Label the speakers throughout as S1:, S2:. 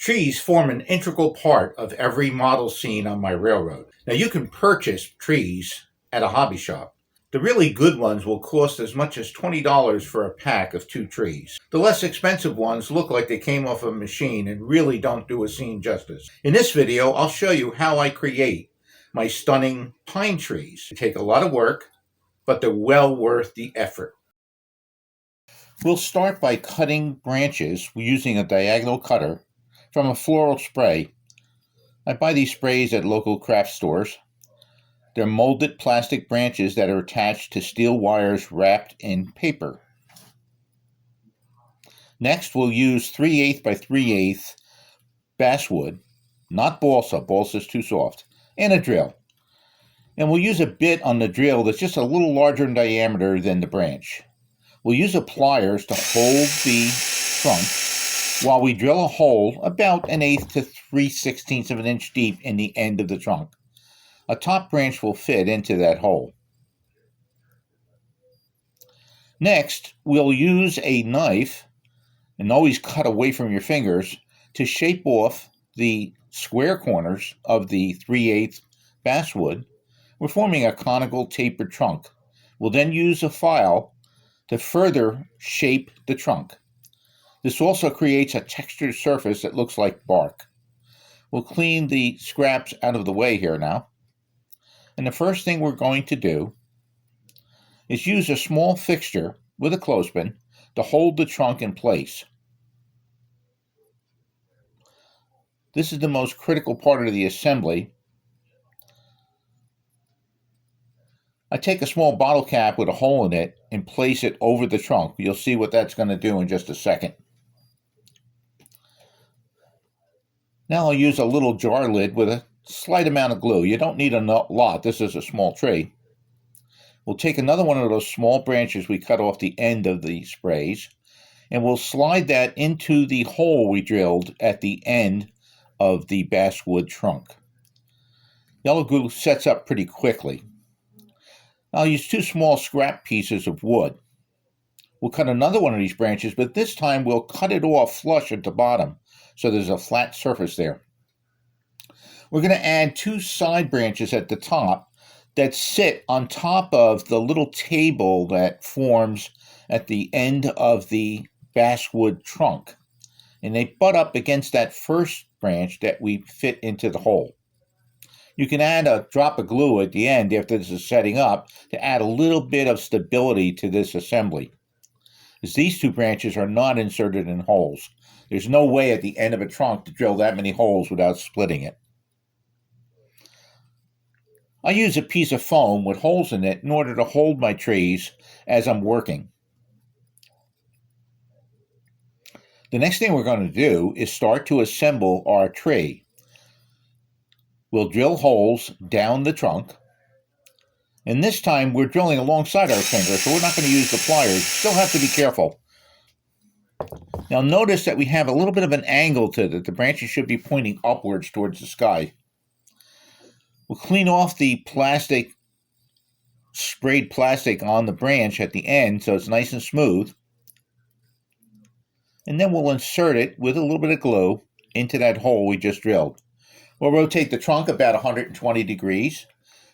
S1: Trees form an integral part of every model scene on my railroad. Now, you can purchase trees at a hobby shop. The really good ones will cost as much as $20 for a pack of 2 trees. The less expensive ones look like they came off a machine and really don't do a scene justice. In this video, I'll show you how I create my stunning pine trees. They take a lot of work, but they're well worth the effort. We'll start by cutting branches using a diagonal cutter from a floral spray. I buy these sprays at local craft stores. They're molded plastic branches that are attached to steel wires wrapped in paper. Next, we'll use 3/8 by 3/8 basswood, not balsa. Balsa is too soft, and a drill. And we'll use a bit on the drill that's just a little larger in diameter than the branch. We'll use the pliers to hold the trunk while we drill a hole about 1/8 to 3/16 of an inch deep in the end of the trunk. A top branch will fit into that hole. Next, we'll use a knife, and always cut away from your fingers, to shape off the square corners of the 3/8 basswood. We're forming a conical tapered trunk. We'll then use a file to further shape the trunk. This also creates a textured surface that looks like bark. We'll clean the scraps out of the way here now. And the first thing we're going to do is use a small fixture with a clothespin to hold the trunk in place. This is the most critical part of the assembly. I take a small bottle cap with a hole in it and place it over the trunk. You'll see what that's going to do in just a second. Now I'll use a little jar lid with a slight amount of glue. You don't need a lot. This is a small tree. We'll take another one of those small branches we cut off the end of the sprays, and we'll slide that into the hole we drilled at the end of the basswood trunk. Yellow glue sets up pretty quickly. I'll use 2 small scrap pieces of wood. We'll cut another one of these branches, but this time we'll cut it off flush at the bottom, so there's a flat surface there. We're going to add 2 side branches at the top that sit on top of the little table that forms at the end of the basswood trunk. And they butt up against that first branch that we fit into the hole. You can add a drop of glue at the end after this is setting up to add a little bit of stability to this assembly, as these 2 branches are not inserted in holes. There's no way at the end of a trunk to drill that many holes without splitting it. I use a piece of foam with holes in it in order to hold my trees as I'm working. The next thing we're going to do is start to assemble our tree. We'll drill holes down the trunk, and this time we're drilling alongside our finger, so we're not going to use the pliers. Still have to be careful. Now notice that we have a little bit of an angle to it. The branches should be pointing upwards towards the sky. We'll clean off the sprayed plastic on the branch at the end so it's nice and smooth. And then we'll insert it with a little bit of glue into that hole we just drilled. We'll rotate the trunk about 120 degrees,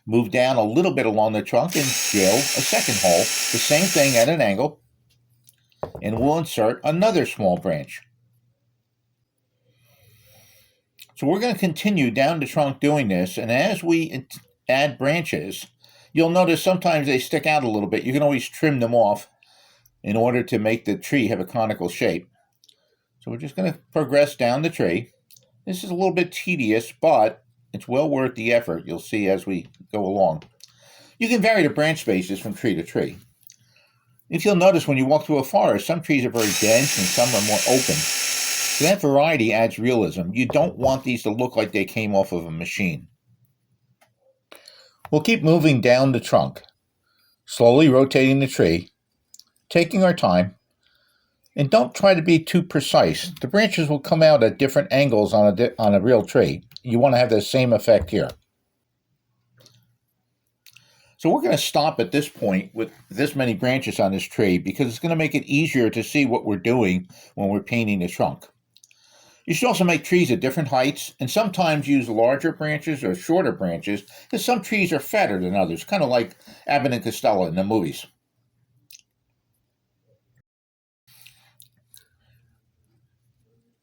S1: move down a little bit along the trunk, and drill a second hole, the same thing at an angle, and we'll insert another small branch. So we're going to continue down the trunk doing this, and as we add branches, you'll notice sometimes they stick out a little bit. You can always trim them off in order to make the tree have a conical shape. So we're just going to progress down the tree. This is a little bit tedious, but it's well worth the effort. You'll see as we go along. You can vary the branch spaces from tree to tree. If you'll notice when you walk through a forest, some trees are very dense and some are more open. So that variety adds realism. You don't want these to look like they came off of a machine. We'll keep moving down the trunk, slowly rotating the tree, taking our time, and don't try to be too precise. The branches will come out at different angles on a real tree. You want to have the same effect here. So we're going to stop at this point with this many branches on this tree because it's going to make it easier to see what we're doing when we're painting the trunk. You should also make trees at different heights and sometimes use larger branches or shorter branches because some trees are fatter than others, kind of like Abbott and Costello in the movies.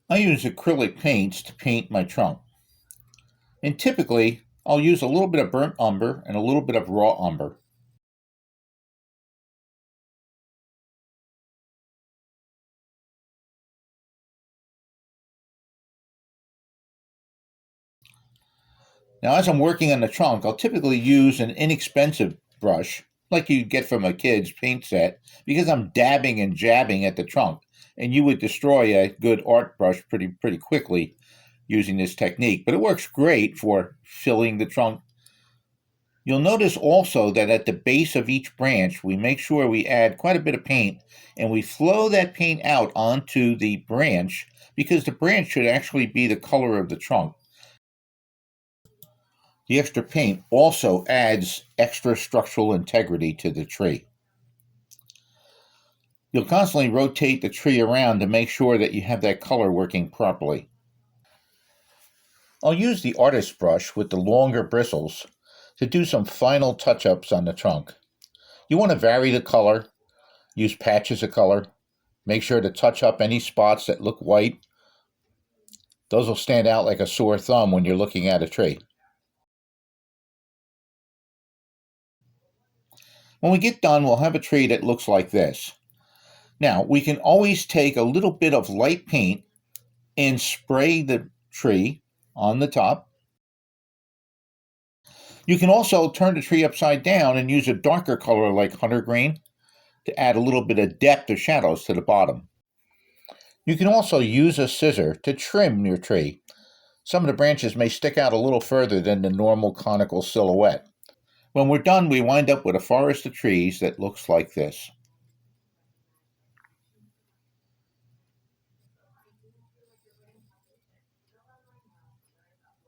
S1: I use acrylic paints to paint my trunk. And typically, I'll use a little bit of burnt umber and a little bit of raw umber. Now, as I'm working on the trunk, I'll typically use an inexpensive brush, like you get from a kid's paint set, because I'm dabbing and jabbing at the trunk. And you would destroy a good art brush pretty quickly using this technique. But it works great for filling the trunk. You'll notice also that at the base of each branch, we make sure we add quite a bit of paint and we flow that paint out onto the branch because the branch should actually be the color of the trunk. The extra paint also adds extra structural integrity to the tree. You'll constantly rotate the tree around to make sure that you have that color working properly. I'll use the artist brush with the longer bristles to do some final touch-ups on the trunk. You want to vary the color, use patches of color, make sure to touch up any spots that look white. Those will stand out like a sore thumb when you're looking at a tree. When we get done, we'll have a tree that looks like this. Now, we can always take a little bit of light paint and spray the tree on the top. You can also turn the tree upside down and use a darker color like hunter green to add a little bit of depth or shadows to the bottom. You can also use a scissor to trim your tree. Some of the branches may stick out a little further than the normal conical silhouette. When we're done, we wind up with a forest of trees that looks like this.